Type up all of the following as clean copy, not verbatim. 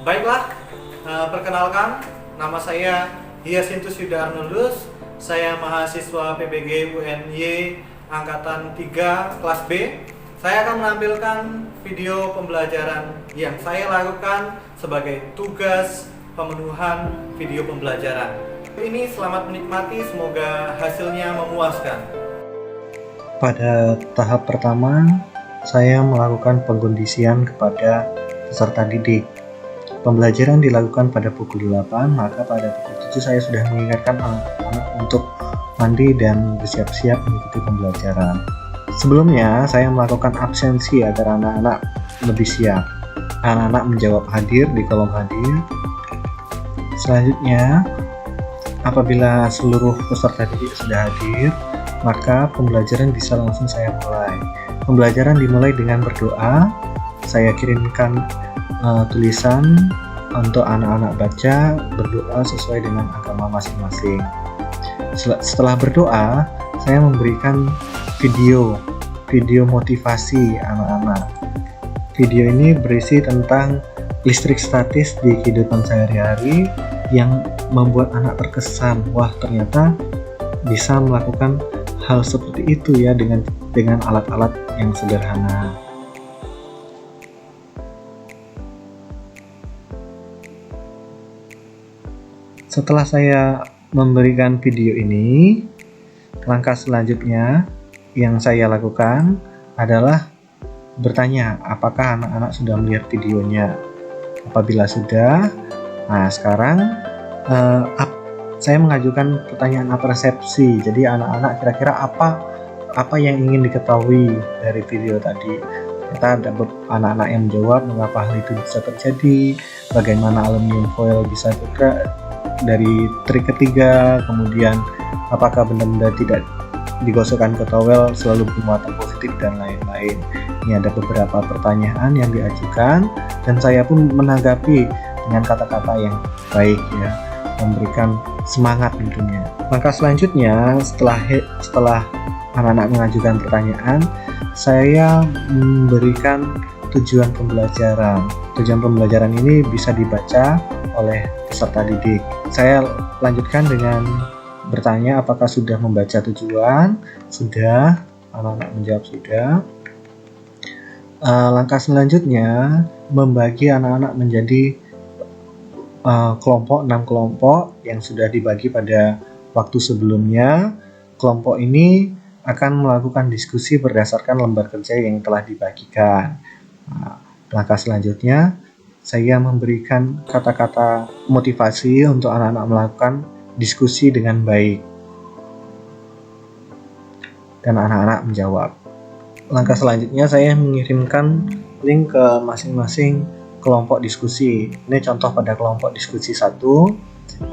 Baiklah, perkenalkan, nama saya Hyasinthus Yuda Arnoldus. Saya mahasiswa PBG UNY Angkatan 3 kelas B. Saya akan menampilkan video pembelajaran yang saya lakukan sebagai tugas pemenuhan video pembelajaran. Ini selamat menikmati, semoga hasilnya memuaskan. Pada tahap pertama, saya melakukan pengkondisian kepada peserta didik. Pembelajaran dilakukan pada pukul 8, maka pada pukul 7 saya sudah mengingatkan anak-anak untuk mandi dan bersiap-siap mengikuti pembelajaran. Sebelumnya, saya melakukan absensi agar anak-anak lebih siap. Anak-anak menjawab hadir di kolom hadir. Selanjutnya, apabila seluruh peserta didik sudah hadir, maka pembelajaran bisa langsung saya mulai. Pembelajaran dimulai dengan berdoa. Saya kirimkan tulisan untuk anak-anak baca, berdoa sesuai dengan agama masing-masing. Setelah berdoa, saya memberikan video motivasi anak-anak. Video ini berisi tentang listrik statis di kehidupan sehari-hari yang membuat anak terkesan, wah ternyata bisa melakukan hal seperti itu ya dengan alat-alat yang sederhana. Setelah saya memberikan video ini, langkah selanjutnya yang saya lakukan adalah bertanya apakah anak-anak sudah melihat videonya. Apabila sudah, nah sekarang saya mengajukan pertanyaan persepsi. Jadi anak-anak kira-kira apa yang ingin diketahui dari video tadi. Kita ada anak-anak yang menjawab mengapa hal itu bisa terjadi, bagaimana aluminium foil bisa bergerak dari trik ketiga, kemudian apakah benda-benda tidak digosokkan ke towel selalu bermuatan positif dan lain-lain. Ini ada beberapa pertanyaan yang diajukan dan saya pun menanggapi dengan kata-kata yang baik ya, memberikan semangat tentunya. Langkah selanjutnya setelah anak-anak mengajukan pertanyaan, saya memberikan tujuan pembelajaran. Tujuan pembelajaran ini bisa dibaca oleh peserta didik. Saya lanjutkan dengan bertanya apakah sudah membaca tujuan. Sudah, anak-anak menjawab sudah. Langkah selanjutnya membagi anak-anak menjadi kelompok 6 kelompok yang sudah dibagi pada waktu sebelumnya. Kelompok ini akan melakukan diskusi berdasarkan lembar kerja yang telah dibagikan. Langkah selanjutnya saya memberikan kata-kata motivasi untuk anak-anak melakukan diskusi dengan baik dan anak-anak menjawab. Langkah selanjutnya saya mengirimkan link ke masing-masing kelompok diskusi. Ini contoh pada kelompok diskusi 1.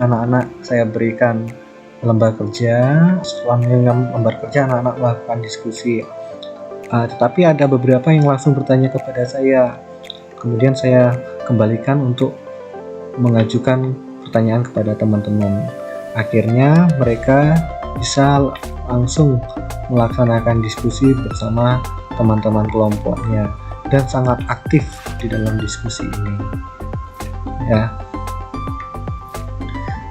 Anak-anak saya berikan lembar kerja. Setelah mengirim lembar kerja, anak-anak melakukan diskusi. Tetapi ada beberapa yang langsung bertanya kepada saya. Kemudian saya kembalikan untuk mengajukan pertanyaan kepada teman-teman. Akhirnya mereka bisa langsung melaksanakan diskusi bersama teman-teman kelompoknya dan sangat aktif di dalam diskusi ini. Ya.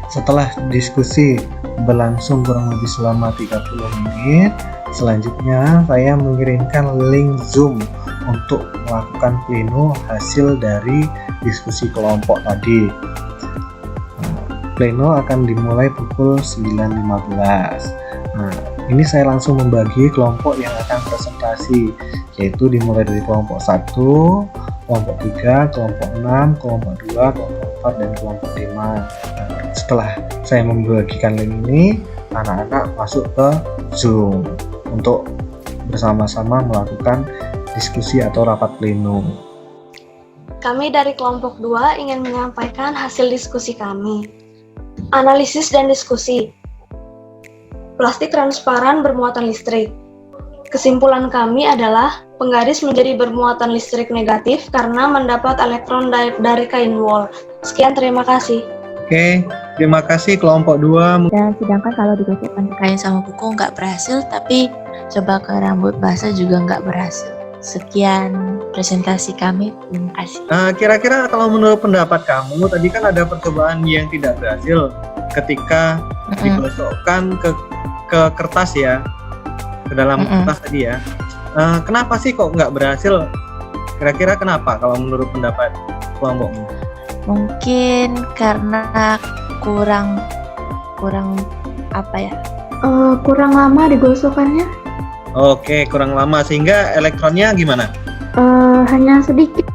Setelah diskusi berlangsung kurang lebih selama 30 menit, selanjutnya saya mengirimkan link Zoom untuk melakukan pleno hasil dari diskusi kelompok tadi. Pleno akan dimulai pukul 9.15. Ini saya langsung membagi kelompok yang akan presentasi, yaitu dimulai dari kelompok 1, kelompok 3, kelompok 6, kelompok 2, kelompok 4, dan kelompok 5. Setelah saya membagikan link ini, anak-anak masuk ke Zoom untuk bersama-sama melakukan diskusi atau rapat pleno. Kami dari kelompok 2 ingin menyampaikan hasil diskusi kami. Analisis dan diskusi. Plastik transparan bermuatan listrik. Kesimpulan kami adalah penggaris menjadi bermuatan listrik negatif karena mendapat elektron dari kain wol. Sekian, terima kasih. Oke, terima kasih kelompok 2. Dan sedangkan kalau digosokkan ke kain sama buku nggak berhasil, tapi coba ke rambut basah juga nggak berhasil. Sekian presentasi kami. Terima kasih. Kira-kira kalau menurut pendapat kamu, tadi kan ada percobaan yang tidak berhasil ketika digosokkan ke kertas ya, ke dalam kertas tadi ya. Kenapa sih kok nggak berhasil? Kira-kira kenapa kalau menurut pendapat kelompokmu? Mungkin karena kurang apa ya? Kurang lama digosokkannya, Oke, kurang lama sehingga elektronnya gimana? hanya sedikit.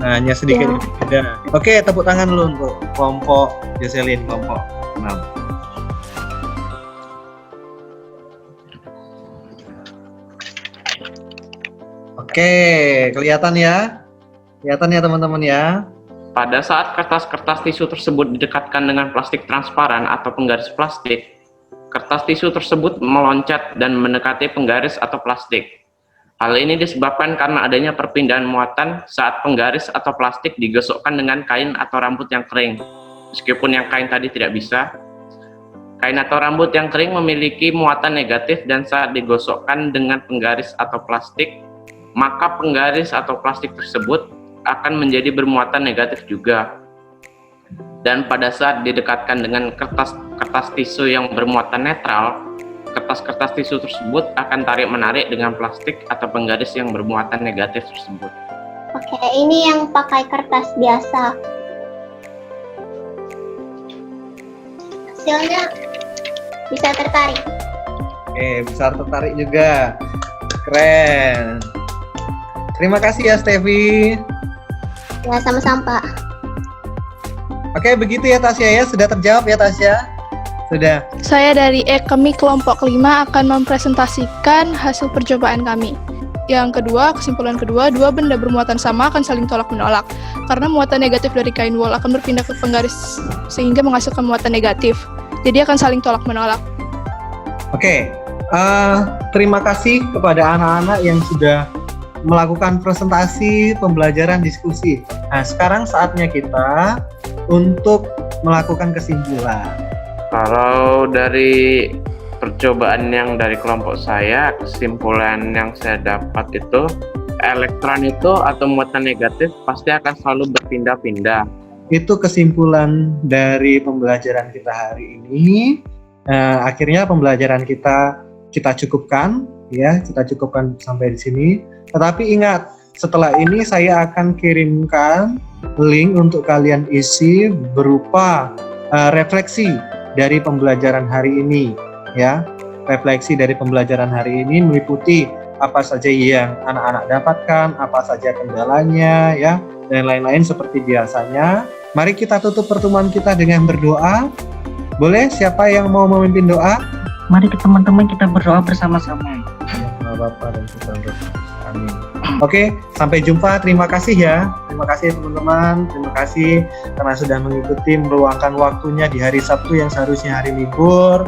Nah, hanya sedikit Ya. beda. Oke, tepuk tangan dulu untuk kelompok Jocelyn, kelompok 6. Oke, kelihatan ya? Kelihatan ya teman-teman ya? Pada saat kertas-kertas tisu tersebut didekatkan dengan plastik transparan atau penggaris plastik, kertas tisu tersebut meloncat dan mendekati penggaris atau plastik. Hal ini disebabkan karena adanya perpindahan muatan saat penggaris atau plastik digosokkan dengan kain atau rambut yang kering. Meskipun yang kain tadi tidak bisa, kain atau rambut yang kering memiliki muatan negatif dan saat digosokkan dengan penggaris atau plastik, maka penggaris atau plastik tersebut akan menjadi bermuatan negatif juga. Dan pada saat didekatkan dengan kertas tisu yang bermuatan netral, kertas-kertas tisu tersebut akan tarik-menarik dengan plastik atau penggaris yang bermuatan negatif tersebut. Oke, ini yang pakai kertas biasa. Hasilnya bisa tertarik. Oke, bisa tertarik juga. Keren. Terima kasih ya Stevi. Ya, sama-sama, Pak. Oke, begitu ya Tasya ya. Sudah terjawab ya Tasya? Sudah. Saya dari kami kelompok 5 akan mempresentasikan hasil percobaan kami. Yang kedua, kesimpulan kedua, dua benda bermuatan sama akan saling tolak-menolak. Karena muatan negatif dari kain wol akan berpindah ke penggaris sehingga menghasilkan muatan negatif. Jadi akan saling tolak-menolak. Oke, terima kasih kepada anak-anak yang sudah melakukan presentasi pembelajaran diskusi. Nah, sekarang saatnya kita untuk melakukan kesimpulan. Kalau dari percobaan yang dari kelompok saya, kesimpulan yang saya dapat itu, elektron itu atau muatan negatif pasti akan selalu berpindah-pindah. Itu kesimpulan dari pembelajaran kita hari ini. Akhirnya pembelajaran kita cukupkan, ya, kita cukupkan sampai di sini. Tetapi ingat, setelah ini saya akan kirimkan link untuk kalian isi berupa refleksi dari pembelajaran hari ini, ya. Refleksi dari pembelajaran hari ini meliputi apa saja yang anak-anak dapatkan, apa saja kendalanya, ya, dan lain-lain seperti biasanya. Mari kita tutup pertemuan kita dengan berdoa. Boleh, siapa yang mau memimpin doa? Mari teman-teman kita berdoa bersama-sama. Ya, Bapa dan Putra dan Roh Kudus. Amin. Oke, sampai jumpa. Terima kasih ya. Terima kasih teman-teman. Terima kasih karena sudah mengikuti meluangkan waktunya di hari Sabtu yang seharusnya hari libur.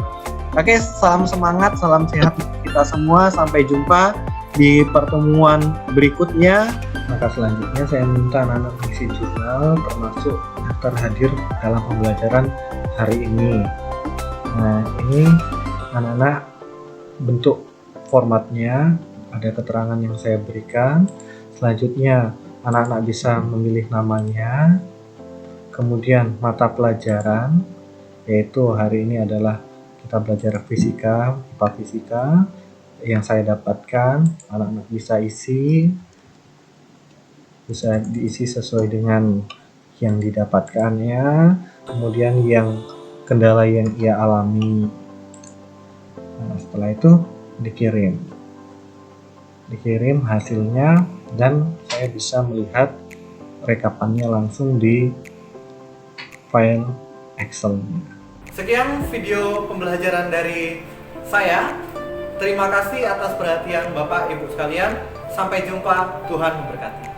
Oke, salam semangat, salam sehat kita semua. Sampai jumpa di pertemuan berikutnya. Maka selanjutnya saya minta anak-anak mengisi jurnal termasuk daftar hadir dalam pembelajaran hari ini. Nah, ini anak-anak bentuk formatnya, ada keterangan yang saya berikan. Selanjutnya anak-anak bisa memilih namanya, kemudian mata pelajaran, yaitu hari ini adalah kita belajar fisika, IPA fisika yang saya dapatkan. Anak-anak bisa diisi sesuai dengan yang didapatkannya, kemudian yang kendala yang ia alami. Nah, setelah itu dikirim hasilnya dan saya bisa melihat rekapannya langsung di file Excel. Sekian video pembelajaran dari saya. Terima kasih atas perhatian Bapak Ibu sekalian. Sampai jumpa, Tuhan memberkati.